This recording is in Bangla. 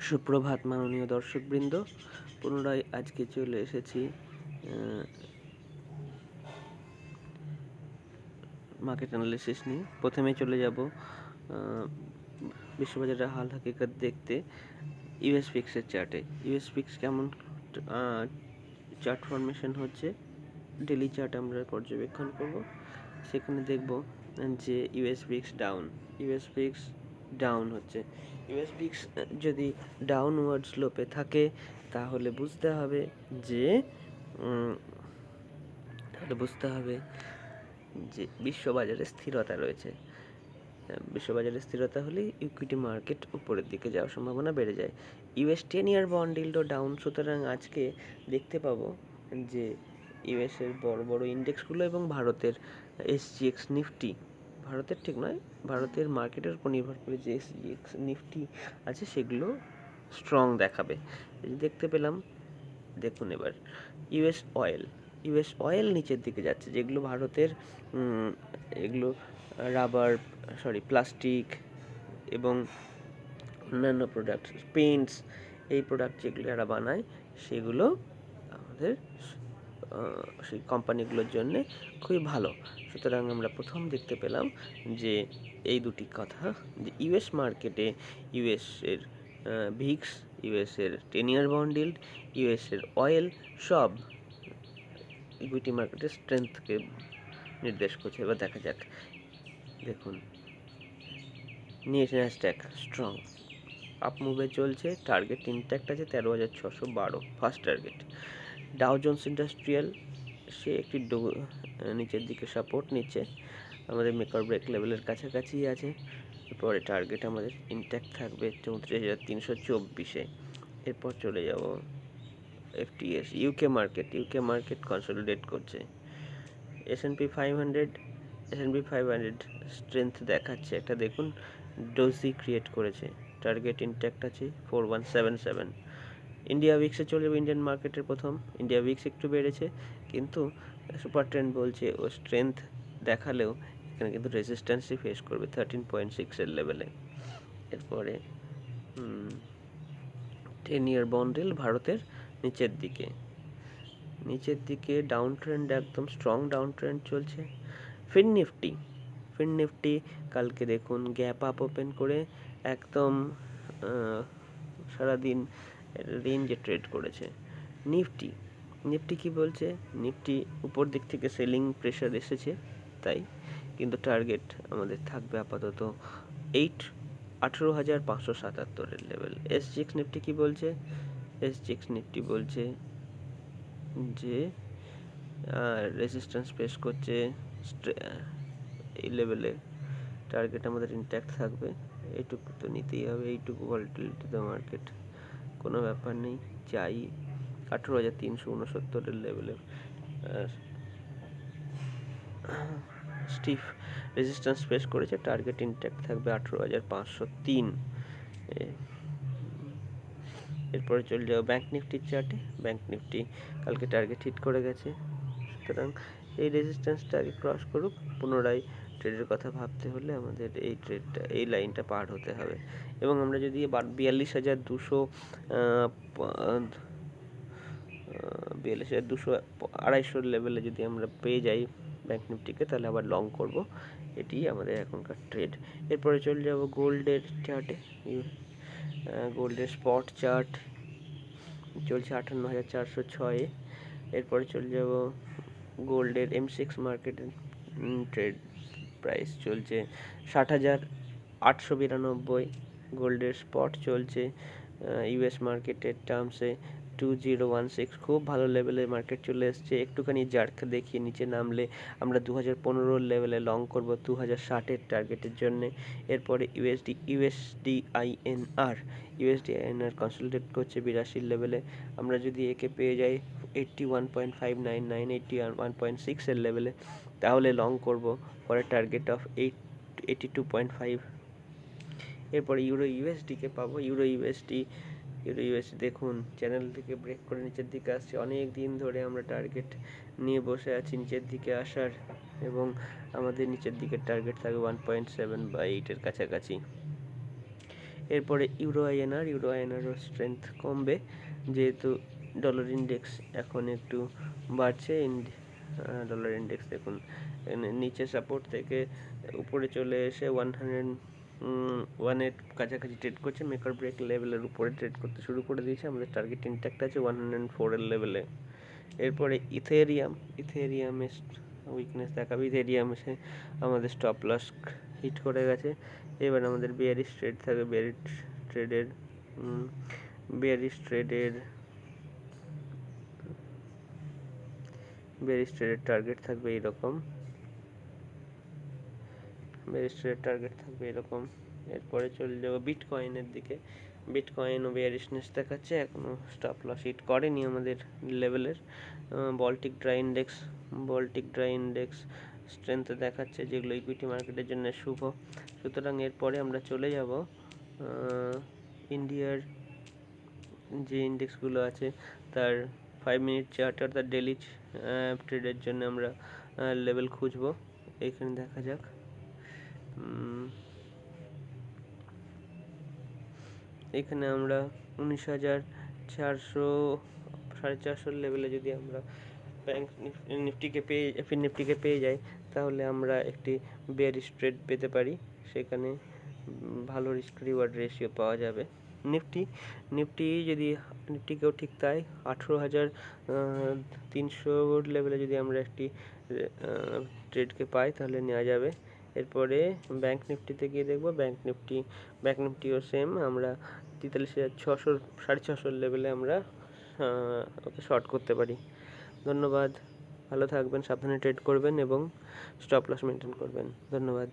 সুপ্রভাত মাননীয় দর্শকবৃন্দ, পুনরায় আজকে চলে এসেছি মার্কেট অ্যানালিসিস নিয়ে। প্রথমে চলে যাব বিশ্ববাজারের হাল হাকিকত দেখতে ইউএস ফিক্সের চার্টে। ইউএস ফিক্স কেমন চার্ট ফরমেশন হচ্ছে, ডেলি চার্ট আমরা পর্যবেক্ষণ করব। সেখানে দেখব যে ইউএস ফিক্স ডাউন হচ্ছে। ইউএস ফিক্স যদি ডাউনওয়ার্ড স্লোপে থাকে তাহলে বুঝতে হবে যে বিশ্ববাজারে স্থিরতা রয়েছে। বিশ্ববাজারে স্থিরতা হলে ইকুইটি মার্কেট উপরের দিকে যাওয়ার সম্ভাবনা বেড়ে যায়। ইউএস 10 ইয়ার বন্ড ইল্ডও ডাউন, সুতরাং আজকে দেখতে পাবো যে ইউএসের বড় বড় ইন্ডেক্সগুলো এবং ভারতের এসজিএক্স নিফটি, ভারতের ঠিক নয়, ভারতের মার্কেটের উপর নির্ভর করে যে এসজিএক্স নিফটি আছে সেগুলো স্ট্রং দেখাবে। দেখতে পেলাম। দেখুন এবার ইউএস অয়েল নিচের দিকে যাচ্ছে, যেগুলো ভারতের এগুলো প্লাস্টিক এবং অন্যান্য প্রোডাক্ট, পেন্টস, এই প্রোডাক্ট যেগুলো এরা বানায় সেগুলো আমাদের সেই কোম্পানিগুলোর জন্য খুবই ভালো। সুতরাং আমরা প্রথম দেখতে পেলাম যে এই দুটি কথা, যে ইউএস মার্কেটে ইউএসের ভিক্স, ইউএসের 10 ইয়ার বন্ড ইল্ড, ইউএসের অয়েল সব ইকুইটি মার্কেটের স্ট্রেংথকে নির্দেশ করছে। এবার দেখা যাক। দেখুন, ন্যাসড্যাক স্ট্রং আপ মুভে চলছে, টার্গেট ইনট্যাক্ট আছে 13,612 first target. Dow Jones industrial সে একটি নিচের দিকে সাপোর্ট নিচ্ছে, আমাদের মেক অর ব্রেক লেভেলের কাছাকাছি আছে। এরপরে টার্গেট আমাদের ইনট্যাক্ট থাকবে 34,324-এ। এরপর চলে যাব এফটিএস। ইউকে মার্কেট কনসলিডেট করছে। S&P 500 স্ট্রেংথ দেখাচ্ছে একটা, দেখুন ডোজি ক্রিয়েট করেছে, টার্গেট ইনট্যাক্ট আছে 4177। ইন্ডিয়া উইক্সে চলে যাবে। ইন্ডিয়ান মার্কেটের প্রথম ইন্ডিয়া উইক্স একটু বেড়েছে, কিন্তু সুপার ট্রেন্ড বলছে ও স্ট্রেংথ দেখালেও এখানে কিন্তু রেজিস্ট্যান্সই ফেস করবে 13.6 লেভেলে। এরপরে 10 ইয়ার বন্ড ইল্ড ভারতের নিচের দিকে ডাউন ট্রেন্ড, একদম স্ট্রং ডাউন ট্রেন্ড চলছে। ফিন নিফটি কালকে দেখুন গ্যাপ আপ ওপেন করে একদম সারাদিন রেঞ্জে ট্রেড করেছে। নিফটি কি বলছে? নিফটি উপর দিক থেকে সেলিং প্রেশার এসেছে তাই, কিন্তু টার্গেট আমাদের থাকবে আপাতত 18,577 লেভেল। এসজিএক্স নিফটি কি বলছে? এসজিএক্স নিফটি বলছে যে রেজিস্ট্যান্স ফেস করছে এই লেভেলে, টার্গেট আমাদের ইনট্যাক্ট থাকবে। এইটুকু তো নিতেই হবে, এইটুকু ভলাটিলিটি তো মার্কেট, কোনো ব্যাপার নেই। চাই 18,369 লেভেলে স্টিফ রেজিস্ট্যান্স ফেস করেছে, টার্গেট ইনট্যাক্ট থাকবে 18,503। এরপরে চলে যাও ব্যাংক নিফটির চার্টে। ব্যাংক নিফটি কালকে টার্গেট হিট করে গেছে, সুতরাং এই রেজিস্ট্যান্সটা আগে ক্রস করুক, পুনরায় ট্রেডের কথা ভাবতে হলে আমাদের এই লাইনটা পার হতে হবে। এবং আমরা যদি 42,200 লেভেলে যদি আমরা পেয়ে যাই ব্যাংক নিফটিকে, তাহলে আবার লং করব। এটি আমাদের এখনকার ট্রেড। এরপরে চলে যাব গোল্ডের চার্টে। গোল্ডের স্পট চার্ট চলছে 58,406-এ। এরপরে চলে যাব গোল্ডের M6 মার্কেটের ট্রেড প্রাইস চলছে 60,892। গোল্ডের স্পট চলছে ইউএস মার্কেটের টার্মসে 2016, খুব ভালো লেভেলে মার্কেট চলে এসছে। একটুখানি জার্ক দেখিয়ে নিচে নামলে আমরা 2015 লেভেলে লং করব 2060-এর টার্গেটের জন্যে। এরপরে ইউএসডিআইএনআর কনসলিডেট করছে 82 লেভেলে। আমরা যদি একে পেয়ে যাই 81.599, 81.6 লেভেলে, তাহলে লং করব ফর এ টার্গেট অফ 82.5। এরপরে ইউরো ইউএসডিকে পাবো। ইউরো ইউএসডি দেখুন চ্যানেল থেকে ব্রেক করে নিচের দিকে আসছে। অনেক দিন ধরে আমরা টার্গেট নিয়ে বসে আছি নিচের দিকে আসার, এবং আমাদের নিচের দিকের টার্গেট থাকবে 1.7/8-এর কাছাকাছি। এরপরে ইউরো আইএনআরও স্ট্রেংথ কমবে, যেহেতু ডলার ইন্ডেক্স এখন একটু বাড়ছে। ডলার ইন্ডেক্স দেখুন নিচে সাপোর্ট থেকে উপরে চলে এসে 101-এর কাছাকাছি ট্রেড করছে। মেকার ব্রেক লেভেলের উপরে ট্রেড করতে শুরু করে দিয়েছে। আমাদের টার্গেট ইনট্যাক্ট আছে 104-এর লেভেলে। এরপরে ইথেরিয়ামে উইকনেস দেখাবে। ইথেরিয়াম এসে আমাদের স্টপ লস হিট করে গেছে। এবার আমাদের বেয়ারিশ ট্রেড থাকবে। বেয়ারিশ ট্রেডের টার্গেট থাকবে এইরকম। এরপরে চলে যাবো বিটকয়েনের দিকে। বিটকয়েনও বেয়ারিশনেস দেখাচ্ছে, এখনো স্টপ লস হিট করেনি আমাদের লেভেলের। বল্টিক ড্রাই ইন্ডেক্স স্ট্রেংথ দেখাচ্ছে, যেগুলো ইকুইটি মার্কেটের জন্য শুভ। সুতরাং এরপরে আমরা চলে যাব ইন্ডিয়ার যে ইন্ডেক্সগুলো আছে তার 5 মিনিট চার্ট অর্থাৎ ডেলি ট্রেডের জন্য আমরা লেভেল খুঁজবো। এখানে দেখা যাক। এখানে আমরা 19,400 লেভেলে যদি আমরা ব্যাংক নিফটিকে পেয়ে যাই, তাহলে আমরা একটি বেয়ারিশ ট্রেড পেতে পারি। সেখানে ভালো রিস্ক রিওয়ার্ড রেশিও পাওয়া যাবে। নিফটিকেও ঠিক তাই 18,300 লেভেলে যদি আমরা একটি ট্রেডকে পাই তাহলে নেওয়া যাবে। এরপরে ব্যাংক নিফটিতে গিয়ে দেখবো। ব্যাংক নিফটিও সেম, আমরা 43,600 লেভেলে আমরা ওকে শর্ট করতে পারি। ধন্যবাদ, ভালো থাকবেন, সাবধানে ট্রেড করবেন এবং স্টপ লস মেনটেন করবেন। ধন্যবাদ।